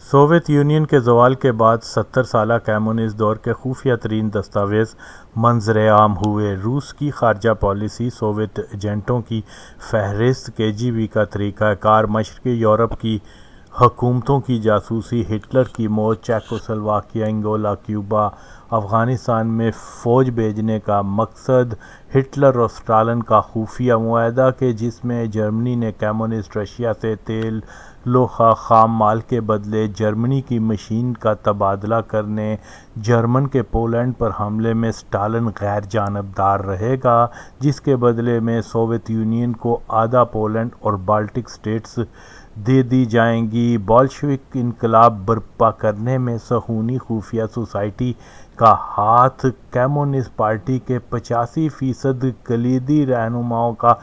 Soviet union کے زوال کے بعد 70 سالہ کمیونسٹ دور کے خفیہ ترین دستاویز منظر عام ہوئے۔ روس کی خارجہ پالیسی، سوویت ایجنٹوں کی فہرست، KGB کا طریقہ کار، مشرقی یورپ کی حکومتوں کی جاسوسی، ہٹلر کی موت، چیکوسلواکیہ، انگولا، کیوبا، افغانستان میں فوج بھیجنے کا مقصد، ہٹلر اور اسٹالن کا خفیہ معاہدہ کہ جس میں جرمنی نے کمیونسٹ رشیا سے تیل، لوہا، خام مال کے بدلے جرمنی کی مشین کا تبادلہ کرنے، جرمن کے پولینڈ پر حملے میں اسٹالن غیر جانبدار رہے گا، جس کے بدلے میں سوویت یونین کو آدھا پولینڈ اور بالٹک اسٹیٹس دے دی جائیں گی، بولشوک انقلاب برپا کرنے میں صہیونی خفیہ سوسائٹی کا ہاتھ، کمیونسٹ پارٹی کے 85% کلیدی رہنماؤں کا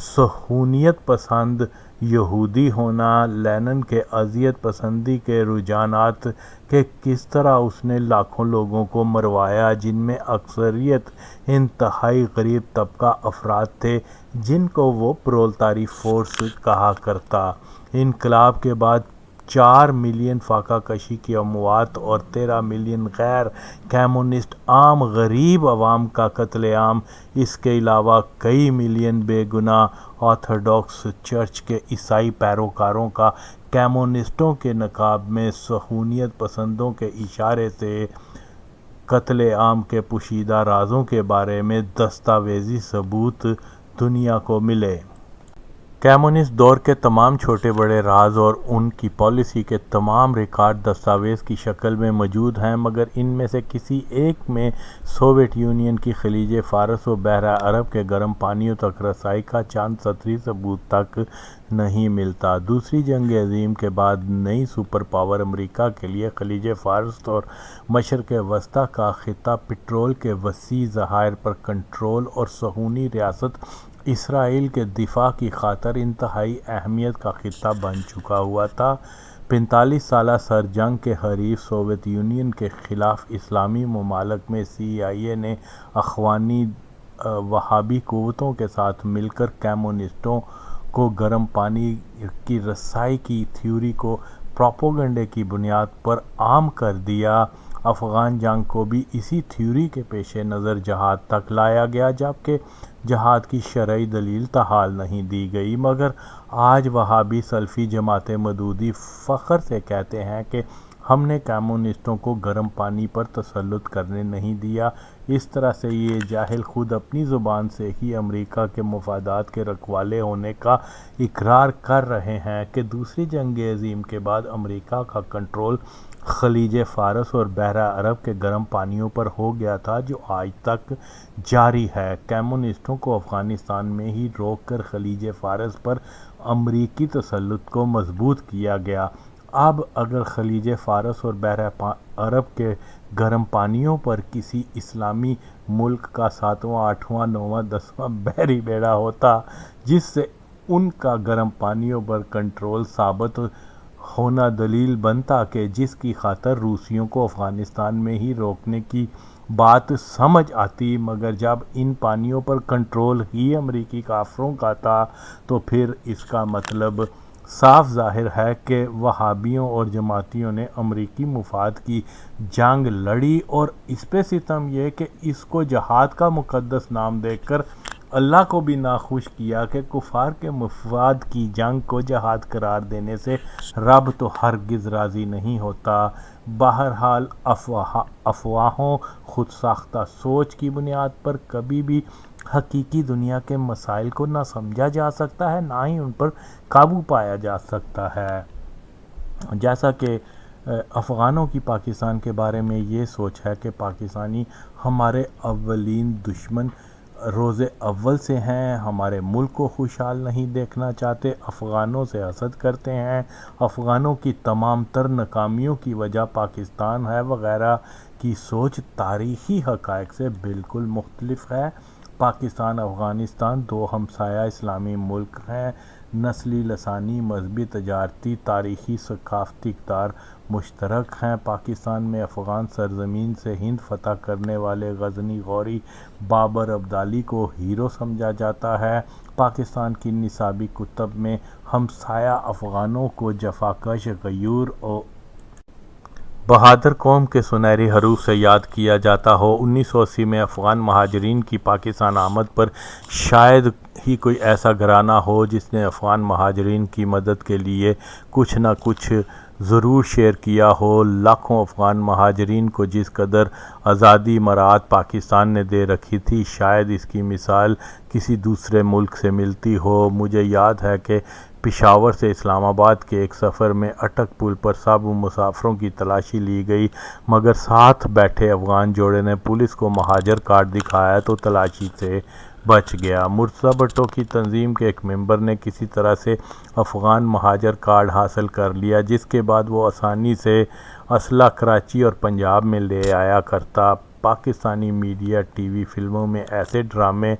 صہیونیت پسند یہودی ہونا، لینن کے اذیت پسندی کے رجحانات کہ کس طرح اس نے لاکھوں لوگوں کو مروایا جن میں اکثریت انتہائی غریب طبقہ افراد تھے جن کو وہ پرولتاری فورس کہا کرتا، انقلاب کے بعد 4 ملین فاقہ کشی کی اموات اور 13 ملین غیر کمیونسٹ عام غریب عوام کا قتل عام، اس کے علاوہ کئی ملین بے گناہ آرتھوڈاکس چرچ کے عیسائی پیروکاروں کا کمیونسٹوں کے نقاب میں صہیونیت پسندوں کے اشارے سے قتل عام کے پوشیدہ رازوں کے بارے میں دستاویزی ثبوت دنیا کو ملے۔ کمیونسٹ دور کے تمام چھوٹے بڑے راز اور ان کی پالیسی کے تمام ریکارڈ دستاویز کی شکل میں موجود ہیں، مگر ان میں سے کسی ایک میں سوویت یونین کی خلیج فارس و بحیرہ عرب کے گرم پانیوں تک رسائی کا چند سطری ثبوت تک نہیں ملتا۔ دوسری جنگ عظیم کے بعد نئی سپر پاور امریکہ کے لیے خلیج فارس اور مشرق وسطیٰ کا خطہ پٹرول کے وسیع ذخائر پر کنٹرول اور صہیونی ریاست اسرائیل کے دفاع کی خاطر انتہائی اہمیت کا خطہ بن چکا ہوا تھا۔ 45 سالہ سر جنگ کے حریف سوویت یونین کے خلاف اسلامی ممالک میں CIA نے اخوانی وہابی قوتوں کے ساتھ مل کر کمیونسٹوں کو گرم پانی کی رسائی کی تھیوری کو پروپیگنڈے کی بنیاد پر عام کر دیا۔ افغان جنگ کو بھی اسی تھیوری کے پیش نظر جہاد تک لایا گیا، جبکہ جہاد کی شرعی دلیل تاحال نہیں دی گئی، مگر آج وہابی سلفی جماعت مودودی فخر سے کہتے ہیں کہ ہم نے کمیونسٹوں کو گرم پانی پر تسلط کرنے نہیں دیا۔ اس طرح سے یہ جاہل خود اپنی زبان سے ہی امریکہ کے مفادات کے رکھوالے ہونے کا اقرار کر رہے ہیں کہ دوسری جنگ عظیم کے بعد امریکہ کا کنٹرول خلیج فارس اور بحیرہ عرب کے گرم پانیوں پر ہو گیا تھا، جو آج تک جاری ہے۔ کمیونسٹوں کو افغانستان میں ہی روک کر خلیج فارس پر امریکی تسلط کو مضبوط کیا گیا۔ اب اگر خلیج فارس اور بحیرہ عرب کے گرم پانیوں پر کسی اسلامی ملک کا 7واں، 8واں، 9واں، 10واں بحری بیڑا ہوتا جس سے ان کا گرم پانیوں پر کنٹرول ثابت ہونا دلیل بنتا کہ جس کی خاطر روسیوں کو افغانستان میں ہی روکنے کی بات سمجھ آتی، مگر جب ان پانیوں پر کنٹرول ہی امریکی کافروں کا تھا تو پھر اس کا مطلب صاف ظاہر ہے کہ وہابیوں اور جماعتیوں نے امریکی مفاد کی جنگ لڑی، اور اس پہ ستم یہ کہ اس کو جہاد کا مقدس نام دے کر اللہ کو بھی ناخوش کیا کہ کفار کے مفاد کی جنگ کو جہاد قرار دینے سے رب تو ہرگز راضی نہیں ہوتا۔ بہرحال افواہوں، خود ساختہ سوچ کی بنیاد پر کبھی بھی حقیقی دنیا کے مسائل کو نہ سمجھا جا سکتا ہے، نہ ہی ان پر قابو پایا جا سکتا ہے۔ جیسا کہ افغانوں کی پاکستان کے بارے میں یہ سوچ ہے کہ پاکستانی ہمارے اولین دشمن روز اول سے ہیں، ہمارے ملک کو خوشحال نہیں دیکھنا چاہتے، افغانوں سے حسد کرتے ہیں، افغانوں کی تمام تر ناکامیوں کی وجہ پاکستان ہے وغیرہ کی سوچ تاریخی حقائق سے بالکل مختلف ہے۔ پاکستان، افغانستان دو ہمسایہ اسلامی ملک ہیں، نسلی، لسانی، مذہبی، تجارتی، تاریخی، ثقافتی اقدار مشترک ہیں۔ پاکستان میں افغان سرزمین سے ہند فتح کرنے والے غزنی غوری بابر ابدالی کو ہیرو سمجھا جاتا ہے۔ پاکستان کی نصابی کتب میں ہمسایہ افغانوں کو جفاکش، غیور بہادر قوم کے سنہری حروف سے یاد کیا جاتا ہو۔ 1980 میں افغان مہاجرین کی پاکستان آمد پر شاید ہی کوئی ایسا گھرانہ ہو جس نے افغان مہاجرین کی مدد کے لیے کچھ نہ کچھ ضرور شیئر کیا ہو۔ لاکھوں افغان مہاجرین کو جس قدر آزادی امارات پاکستان نے دے رکھی تھی، شاید اس کی مثال کسی دوسرے ملک سے ملتی ہو۔ مجھے یاد ہے کہ پشاور سے اسلام آباد کے ایک سفر میں اٹک پل پر سب مسافروں کی تلاشی لی گئی، مگر ساتھ بیٹھے افغان جوڑے نے پولیس کو مہاجر کارڈ دکھایا تو تلاشی سے بچ گیا۔ مرتضیٰ بھٹو کی تنظیم کے ایک ممبر نے کسی طرح سے افغان مہاجر کارڈ حاصل کر لیا، جس کے بعد وہ آسانی سے اسلحہ کراچی اور پنجاب میں لے آیا کرتا۔ پاکستانی میڈیا، ٹی وی، فلموں میں ایسے ڈرامے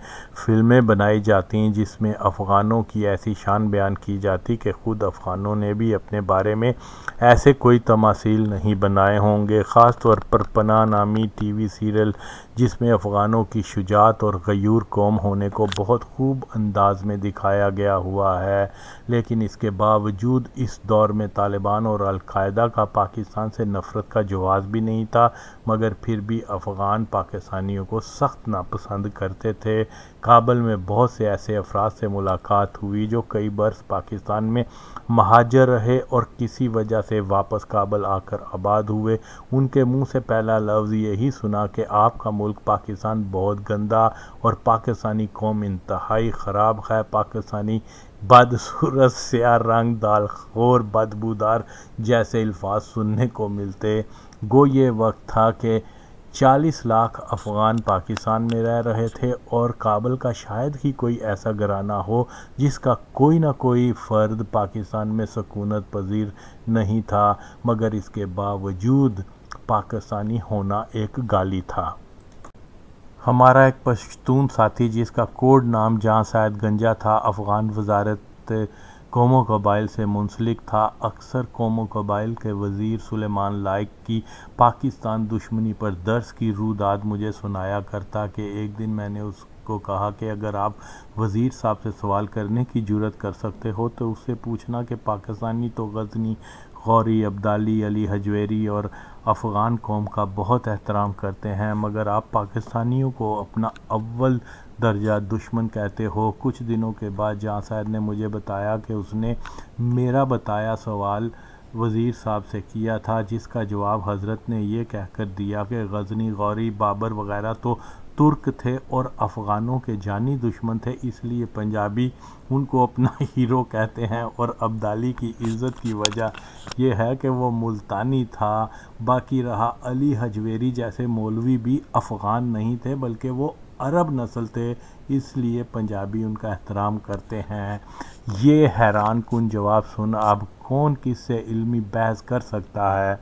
فلمیں بنائی جاتی جس میں افغانوں کی ایسی شان بیان کی جاتی کہ خود افغانوں نے بھی اپنے بارے میں ایسے کوئی تماثیل نہیں بنائے ہوں گے۔ خاص طور پر پناہ نامی ٹی وی سیریل، جس میں افغانوں کی شجاعت اور غیور قوم ہونے کو بہت خوب انداز میں دکھایا گیا ہوا ہے، لیکن اس کے باوجود اس دور میں طالبان اور القاعدہ کا پاکستان سے نفرت کا جواز بھی نہیں تھا، مگر پھر بھی افغان پاکستانیوں کو سخت ناپسند کرتے تھے۔ کابل میں بہت سے ایسے افراد سے ملاقات ہوئی جو کئی برس پاکستان میں مہاجر رہے اور کسی وجہ سے واپس کابل آ کر آباد ہوئے۔ ان کے منہ سے پہلا لفظ یہی سنا کہ آپ کا ملک پاکستان بہت گندا اور پاکستانی قوم انتہائی خراب ہے۔ پاکستانی بدصورت، سیاہ رنگ، دال خور، بدبودار جیسے الفاظ سننے کو ملتے۔ گو یہ وقت تھا کہ 40 لاکھ افغان پاکستان میں رہ رہے تھے اور کابل کا شاید ہی کوئی ایسا گھرانہ ہو جس کا کوئی نہ کوئی فرد پاکستان میں سکونت پذیر نہیں تھا، مگر اس کے باوجود پاکستانی ہونا ایک گالی تھا۔ ہمارا ایک پشتون ساتھی جس کا کوڈ نام جاں سید گنجا تھا، افغان وزارت قوم و قبائل سے منسلک تھا۔ اکثر قوم و قبائل کے وزیر سلیمان لائق کی پاکستان دشمنی پر درس کی روداد مجھے سنایا کرتا کہ ایک دن میں نے اس کو کہا کہ اگر آپ وزیر صاحب سے سوال کرنے کی جرأت کر سکتے ہو تو اس سے پوچھنا کہ پاکستانی تو غزنی، غوری، ابدالی، علی حجویری اور افغان قوم کا بہت احترام کرتے ہیں، مگر آپ پاکستانیوں کو اپنا اول درجہ دشمن کہتے ہو۔ کچھ دنوں کے بعد جاں سید نے مجھے بتایا کہ اس نے میرا بتایا سوال وزیر صاحب سے کیا تھا، جس کا جواب حضرت نے یہ کہہ کر دیا کہ غزنی، غوری، بابر وغیرہ تو ترک تھے اور افغانوں کے جانی دشمن تھے، اس لیے پنجابی ان کو اپنا ہیرو کہتے ہیں، اور ابدالی کی عزت کی وجہ یہ ہے کہ وہ ملتانی تھا۔ باقی رہا علی حجویری جیسے مولوی بھی افغان نہیں تھے بلکہ وہ عرب نسل تھے، اس لیے پنجابی ان کا احترام کرتے ہیں۔ یہ حیران کن جواب سن اب کون کس سے علمی بحث کر سکتا ہے؟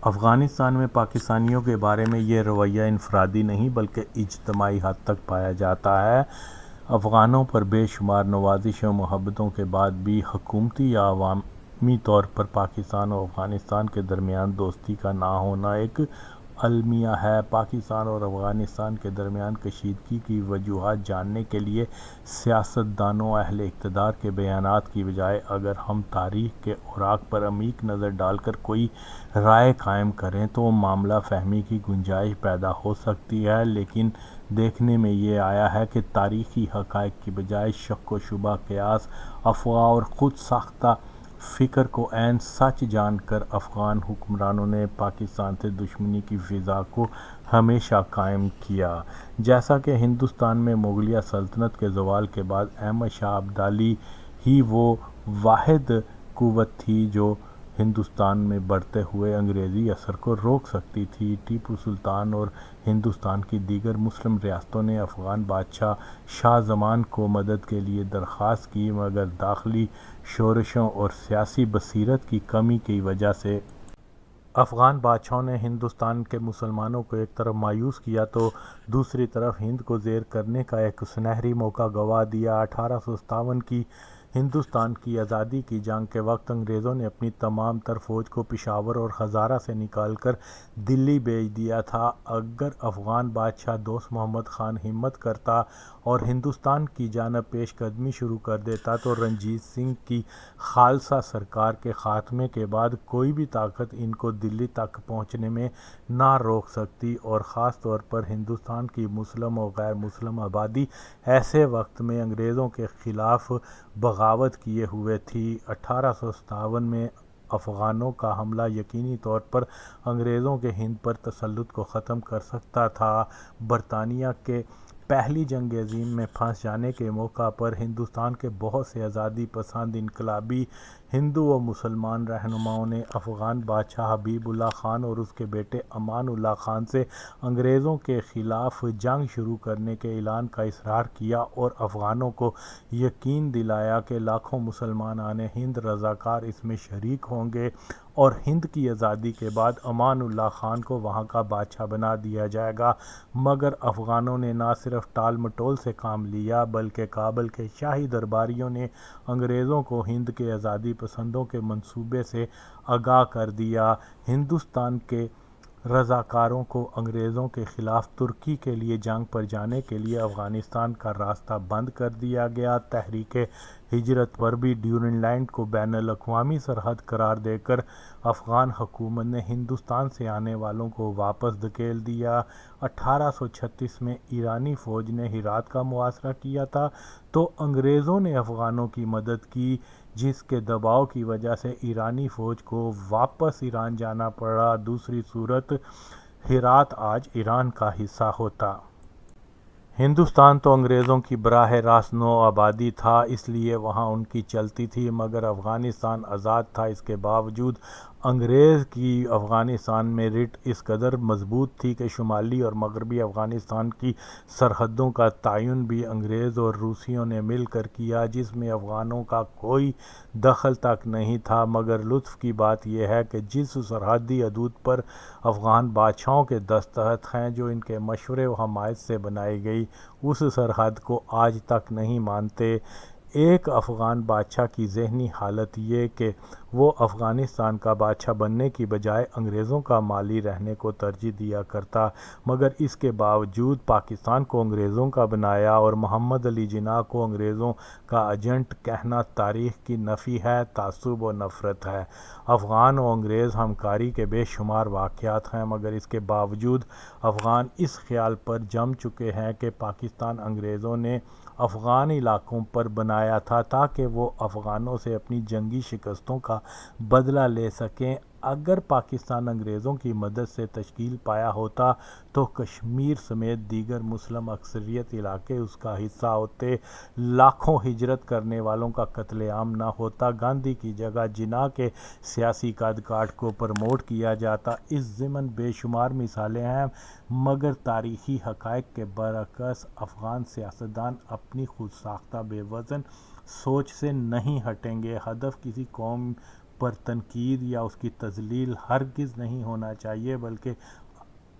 افغانستان میں پاکستانیوں کے بارے میں یہ رویہ انفرادی نہیں بلکہ اجتماعی حد تک پایا جاتا ہے۔ افغانوں پر بے شمار نوازشوں و محبتوں کے بعد بھی حکومتی یا عوامی طور پر پاکستان اور افغانستان کے درمیان دوستی کا نہ ہونا ایک المیہ ہے۔ پاکستان اور افغانستان کے درمیان کشیدگی کی وجوہات جاننے کے لیے سیاستدانوں، اہل اقتدار کے بیانات کی بجائے اگر ہم تاریخ کے اوراق پر عمیق نظر ڈال کر کوئی رائے قائم کریں تو معاملہ فہمی کی گنجائش پیدا ہو سکتی ہے، لیکن دیکھنے میں یہ آیا ہے کہ تاریخی حقائق کی بجائے شک و شبہ، قیاس، افواہ اور خود ساختہ فکر کو عین سچ جان کر افغان حکمرانوں نے پاکستان سے دشمنی کی فضا کو ہمیشہ قائم کیا۔ جیسا کہ ہندوستان میں مغلیہ سلطنت کے زوال کے بعد احمد شاہ ابدالی ہی وہ واحد قوت تھی جو ہندوستان میں بڑھتے ہوئے انگریزی اثر کو روک سکتی تھی، ٹیپو سلطان اور ہندوستان کی دیگر مسلم ریاستوں نے افغان بادشاہ شاہ زمان کو مدد کے لیے درخواست کی، مگر داخلی شورشوں اور سیاسی بصیرت کی کمی کی وجہ سے افغان بادشاہوں نے ہندوستان کے مسلمانوں کو ایک طرف مایوس کیا تو دوسری طرف ہند کو زیر کرنے کا ایک سنہری موقع گنوا دیا۔ 1857 کی ہندوستان کی آزادی کی جنگ کے وقت انگریزوں نے اپنی تمام تر فوج کو پشاور اور ہزارہ سے نکال کر دلی بھیج دیا تھا۔ اگر افغان بادشاہ دوست محمد خان ہمت کرتا اور ہندوستان کی جانب پیش قدمی شروع کر دیتا تو رنجیت سنگھ کی خالصہ سرکار کے خاتمے کے بعد کوئی بھی طاقت ان کو دلی تک پہنچنے میں نہ روک سکتی، اور خاص طور پر ہندوستان کی مسلم و غیر مسلم آبادی ایسے وقت میں انگریزوں کے خلاف بغاوت کیے ہوئے تھی۔ 1857 میں افغانوں کا حملہ یقینی طور پر انگریزوں کے ہند پر تسلط کو ختم کر سکتا تھا۔ برطانیہ کے پہلی جنگ عظیم میں پھنس جانے کے موقع پر ہندوستان کے بہت سے آزادی پسند انقلابی ہندو و مسلمان رہنماؤں نے افغان بادشاہ حبیب اللہ خان اور اس کے بیٹے امان اللہ خان سے انگریزوں کے خلاف جنگ شروع کرنے کے اعلان کا اصرار کیا اور افغانوں کو یقین دلایا کہ لاکھوں مسلمان ہند رضاکار اس میں شریک ہوں گے اور ہند کی آزادی کے بعد امان اللہ خان کو وہاں کا بادشاہ بنا دیا جائے گا، مگر افغانوں نے نہ صرف ٹال مٹول سے کام لیا بلکہ کابل کے شاہی درباریوں نے انگریزوں کو ہند کے آزادی پسندوں کے منصوبے سے آگاہ کر دیا۔ ہندوستان کے رضاکاروں کو انگریزوں کے خلاف ترکی کے لیے جنگ پر جانے کے لیے افغانستان کا راستہ بند کر دیا گیا۔ تحریک ہجرت پر بھی ڈیورنڈ لائن کو بین الاقوامی سرحد قرار دے کر افغان حکومت نے ہندوستان سے آنے والوں کو واپس دھکیل دیا۔ 1836 میں ایرانی فوج نے ہرات کا محاصرہ کیا تھا تو انگریزوں نے افغانوں کی مدد کی، جس کے دباؤ کی وجہ سے ایرانی فوج کو واپس ایران جانا پڑا۔ دوسری صورت ہرات آج ایران کا حصہ ہوتا۔ ہندوستان تو انگریزوں کی براہ راست نو آبادی تھا، اس لیے وہاں ان کی چلتی تھی، مگر افغانستان آزاد تھا۔ اس کے باوجود انگریز کی افغانستان میں رٹ اس قدر مضبوط تھی کہ شمالی اور مغربی افغانستان کی سرحدوں کا تعین بھی انگریز اور روسیوں نے مل کر کیا، جس میں افغانوں کا کوئی دخل تک نہیں تھا۔ مگر لطف کی بات یہ ہے کہ جس سرحدی حدود پر افغان بادشاہوں کے دستخط ہیں، جو ان کے مشورے و حمایت سے بنائی گئی، اس سرحد کو آج تک نہیں مانتے۔ ایک افغان بادشاہ کی ذہنی حالت یہ کہ وہ افغانستان کا بادشاہ بننے کی بجائے انگریزوں کا مالی رہنے کو ترجیح دیا کرتا، مگر اس کے باوجود پاکستان کو انگریزوں کا بنایا اور محمد علی جناح کو انگریزوں کا ایجنٹ کہنا تاریخ کی نفی ہے، تعصب و نفرت ہے۔ افغان و انگریز ہمکاری کے بے شمار واقعات ہیں، مگر اس کے باوجود افغان اس خیال پر جم چکے ہیں کہ پاکستان انگریزوں نے افغان علاقوں پر بنایا تھا تاکہ وہ افغانوں سے اپنی جنگی شکستوں کا بدلہ لے سکیں۔ اگر پاکستان انگریزوں کی مدد سے تشکیل پایا ہوتا تو کشمیر سمیت دیگر مسلم اکثریت علاقے اس کا حصہ ہوتے، لاکھوں ہجرت کرنے والوں کا قتل عام نہ ہوتا، گاندھی کی جگہ جناح کے سیاسی قد کاٹ کو پروموٹ کیا جاتا۔ اس ضمن بے شمار مثالیں ہیں، مگر تاریخی حقائق کے برعکس افغان سیاستدان اپنی خود ساختہ بے وزن سوچ سے نہیں ہٹیں گے۔ ہدف کسی قوم پر تنقید یا اس کی تذلیل ہرگز نہیں ہونا چاہیے، بلکہ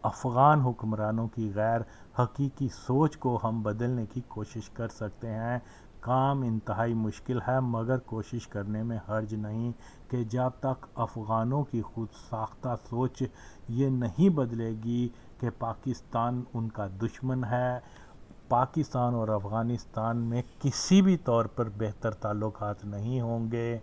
افغان حکمرانوں کی غیر حقیقی سوچ کو ہم بدلنے کی کوشش کر سکتے ہیں۔ کام انتہائی مشکل ہے، مگر کوشش کرنے میں حرج نہیں کہ جب تک افغانوں کی خود ساختہ سوچ یہ نہیں بدلے گی کہ پاکستان ان کا دشمن ہے، پاکستان اور افغانستان میں کسی بھی طور پر بہتر تعلقات نہیں ہوں گے۔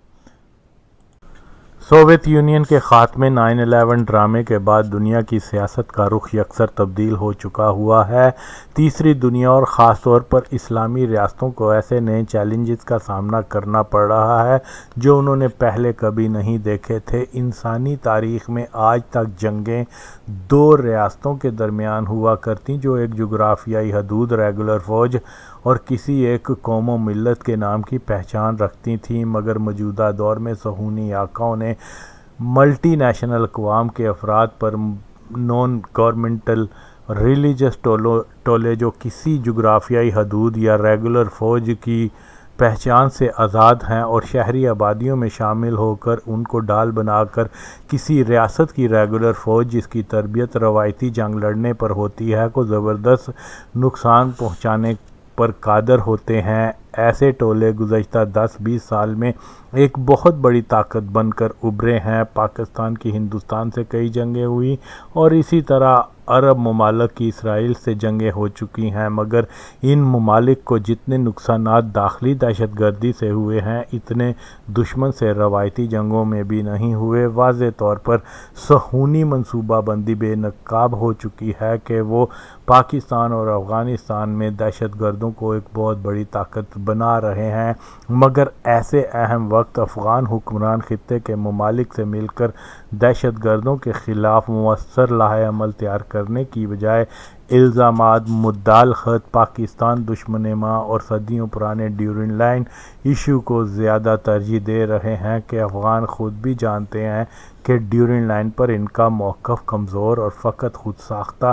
سوویت یونین کے خاتمے 9/11 ڈرامے کے بعد دنیا کی سیاست کا رخ یکسر تبدیل ہو چکا ہوا ہے۔ تیسری دنیا اور خاص طور پر اسلامی ریاستوں کو ایسے نئے چیلنجز کا سامنا کرنا پڑ رہا ہے جو انہوں نے پہلے کبھی نہیں دیکھے تھے۔ انسانی تاریخ میں آج تک جنگیں دو ریاستوں کے درمیان ہوا کرتیں جو ایک جغرافیائی حدود، ریگولر فوج اور کسی ایک قوم و ملت کے نام کی پہچان رکھتی تھیں، مگر موجودہ دور میں صہیونی آقاؤں نے ملٹی نیشنل اقوام کے افراد پر نان گورنمنٹل ریلیجس ٹولے جو کسی جغرافیائی حدود یا ریگولر فوج کی پہچان سے آزاد ہیں اور شہری آبادیوں میں شامل ہو کر ان کو ڈال بنا کر کسی ریاست کی ریگولر فوج جس کی تربیت روایتی جنگ لڑنے پر ہوتی ہے کو زبردست نقصان پہنچانے پر قادر ہوتے ہیں۔ ایسے ٹولے گزشتہ 10-20 سال میں ایک بہت بڑی طاقت بن کر ابھرے ہیں۔ پاکستان کی ہندوستان سے کئی جنگیں ہوئی اور اسی طرح عرب ممالک کی اسرائیل سے جنگیں ہو چکی ہیں، مگر ان ممالک کو جتنے نقصانات داخلی دہشت گردی سے ہوئے ہیں اتنے دشمن سے روایتی جنگوں میں بھی نہیں ہوئے۔ واضح طور پر صہیونی منصوبہ بندی بے نقاب ہو چکی ہے کہ وہ پاکستان اور افغانستان میں دہشت گردوں کو ایک بہت بڑی طاقت بنا رہے ہیں، مگر ایسے اہم وقت افغان حکمران خطے کے ممالک سے مل کر دہشت گردوں کے خلاف مؤثر لائحہ عمل تیار کرنے کی بجائے الزامات مدعا خط پاکستان دشمن ماں اور صدیوں پرانے ڈیورنڈ لائن ایشو کو زیادہ ترجیح دے رہے ہیں کہ افغان خود بھی جانتے ہیں کہ ڈیورنڈ لائن پر ان کا موقف کمزور اور فقط خود ساختہ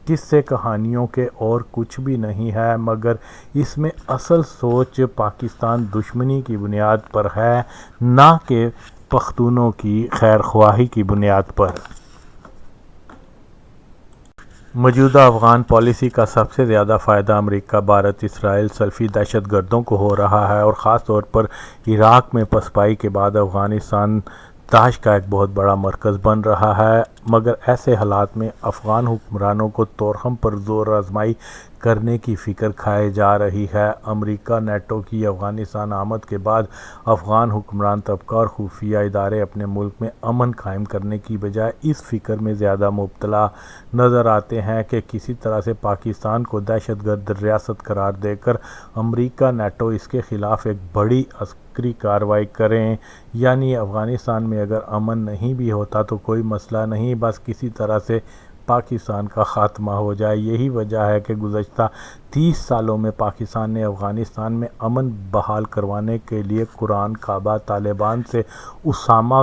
قصے کہانیوں کے اور کچھ بھی نہیں ہے، مگر اس میں اصل سوچ پاکستان دشمنی کی بنیاد پر ہے، نہ کہ پختونوں کی خیر خواہی کی بنیاد پر۔ موجودہ افغان پالیسی کا سب سے زیادہ فائدہ امریکہ، بھارت، اسرائیل سلفی دہشت گردوں کو ہو رہا ہے اور خاص طور پر عراق میں پسپائی کے بعد افغانستان داعش کا ایک بہت بڑا مرکز بن رہا ہے، مگر ایسے حالات میں افغان حکمرانوں کو تورخم پر زور آزمائی کرنے کی فکر کھائے جا رہی ہے۔ امریکہ نیٹو کی افغانستان آمد کے بعد افغان حکمران طبقہ اور خفیہ ادارے اپنے ملک میں امن قائم کرنے کی بجائے اس فکر میں زیادہ مبتلا نظر آتے ہیں کہ کسی طرح سے پاکستان کو دہشت گرد ریاست قرار دے کر امریکہ نیٹو اس کے خلاف ایک بڑی عسکری کارروائی کریں، یعنی افغانستان میں اگر امن نہیں بھی ہوتا تو کوئی مسئلہ نہیں، بس کسی طرح سے پاکستان کا خاتمہ ہو جائے۔ یہی وجہ ہے کہ گزشتہ 30 سالوں میں پاکستان نے افغانستان میں امن بحال کروانے کے لیے قرآن کعبہ، طالبان سے اسامہ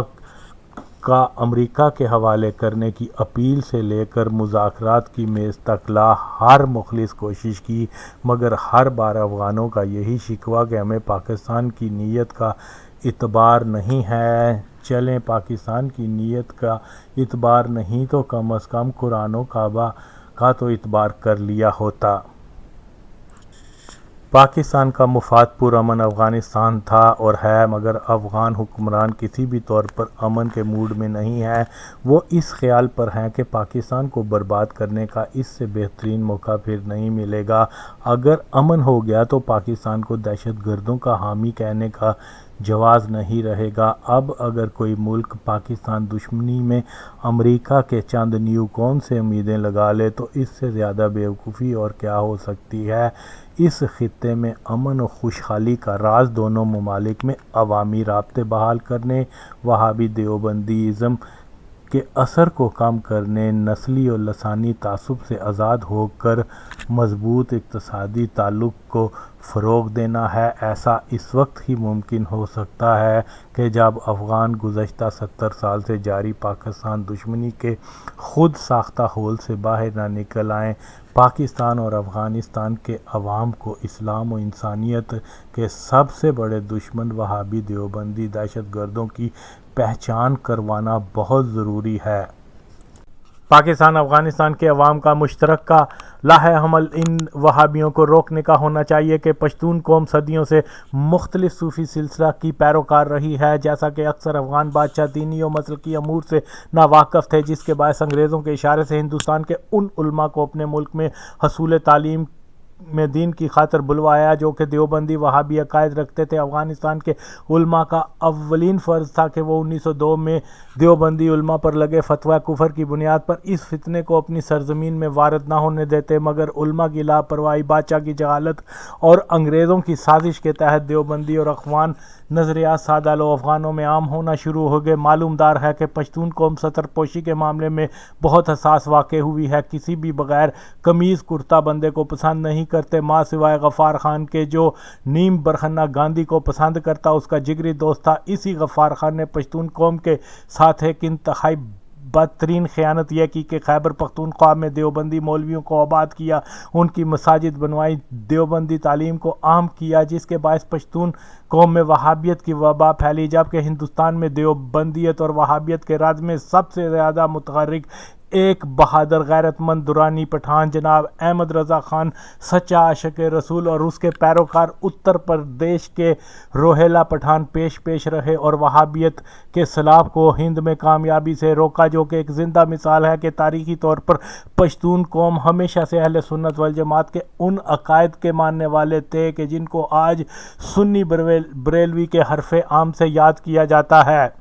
کا امریکہ کے حوالے کرنے کی اپیل سے لے کر مذاکرات کی میز تک لا ہر مخلص کوشش کی، مگر ہر بار افغانوں کا یہی شکوہ کہ ہمیں پاکستان کی نیت کا اعتبار نہیں ہے۔ چلیں پاکستان کی نیت کا اعتبار نہیں تو کم از کم قرآن و کعبہ کا تو اعتبار کر لیا ہوتا۔ پاکستان کا مفاد پرامن افغانستان تھا اور ہے، مگر افغان حکمران کسی بھی طور پر امن کے موڈ میں نہیں ہیں۔ وہ اس خیال پر ہیں کہ پاکستان کو برباد کرنے کا اس سے بہترین موقع پھر نہیں ملے گا۔ اگر امن ہو گیا تو پاکستان کو دہشت گردوں کا حامی کہنے کا جواز نہیں رہے گا۔ اب اگر کوئی ملک پاکستان دشمنی میں امریکہ کے چند نیو کون سے امیدیں لگا لے تو اس سے زیادہ بیوقوفی اور کیا ہو سکتی ہے۔ اس خطے میں امن و خوشحالی کا راز دونوں ممالک میں عوامی رابطے بحال کرنے، وہابی دیوبندی ازم کے اثر کو کم کرنے، نسلی اور لسانی تعصب سے آزاد ہو کر مضبوط اقتصادی تعلق کو فروغ دینا ہے۔ ایسا اس وقت ہی ممکن ہو سکتا ہے کہ جب افغان گزشتہ 70 سال سے جاری پاکستان دشمنی کے خود ساختہ ہول سے باہر نہ نکل آئیں۔ پاکستان اور افغانستان کے عوام کو اسلام و انسانیت کے سب سے بڑے دشمن وہابی دیوبندی دہشت گردوں کی پہچان کروانا بہت ضروری ہے۔ پاکستان افغانستان کے عوام کا مشترکہ لائحہ عمل ان وہابیوں کو روکنے کا ہونا چاہیے کہ پشتون قوم صدیوں سے مختلف صوفی سلسلہ کی پیروکار رہی ہے، جیسا کہ اکثر افغان بادشاہ دینی و مسلکی امور سے ناواقف تھے، جس کے باعث انگریزوں کے اشارے سے ہندوستان کے ان علماء کو اپنے ملک میں حصول تعلیم میں دین کی خاطر بلوایا جو کہ دیوبندی وہابی عقائد رکھتے تھے۔ افغانستان کے علماء کا اولین فرض تھا کہ وہ 1902 میں دیوبندی علماء پر لگے فتویٰ کفر کی بنیاد پر اس فتنے کو اپنی سرزمین میں وارد نہ ہونے دیتے، مگر علماء کی لاپرواہی، بادشاہ کی جہالت اور انگریزوں کی سازش کے تحت دیوبندی اور اخوان نظریات سادہ لو افغانوں میں عام ہونا شروع ہو گئے۔ معلوم دار ہے کہ پشتون قوم سطر پوشی کے معاملے میں بہت حساس واقع ہوئی ہے، کسی بھی بغیر قمیض کرتا بندے کو پسند نہیں کرتے، ماں سوائے غفار خان کے جو نیم برہنہ گاندھی کو پسند کرتا اس کا جگری دوست تھا۔ اسی غفار خان نے پشتون قوم کے ساتھ ایک انتہائی بدترین خیانت یہ کی کہ خیبر پختونخوا میں دیوبندی مولویوں کو آباد کیا، ان کی مساجد بنوائی، دیوبندی تعلیم کو عام کیا، جس کے باعث پشتون قوم میں وہابیت کی وبا پھیلی، جبکہ ہندوستان میں دیوبندیت اور وہابیت کے راز میں سب سے زیادہ متحرک ایک بہادر غیرت مند درانی پٹھان جناب احمد رضا خان سچا عاشق رسول اور اس کے پیروکار اتر پردیش کے روہیلا پٹھان پیش رہے اور وہابیت کے سلاف کو ہند میں کامیابی سے روکا، جو کہ ایک زندہ مثال ہے کہ تاریخی طور پر پشتون قوم ہمیشہ سے اہل سنت والجماعت کے ان عقائد کے ماننے والے تھے کہ جن کو آج سنی بریلوی کے حرف عام سے یاد کیا جاتا ہے۔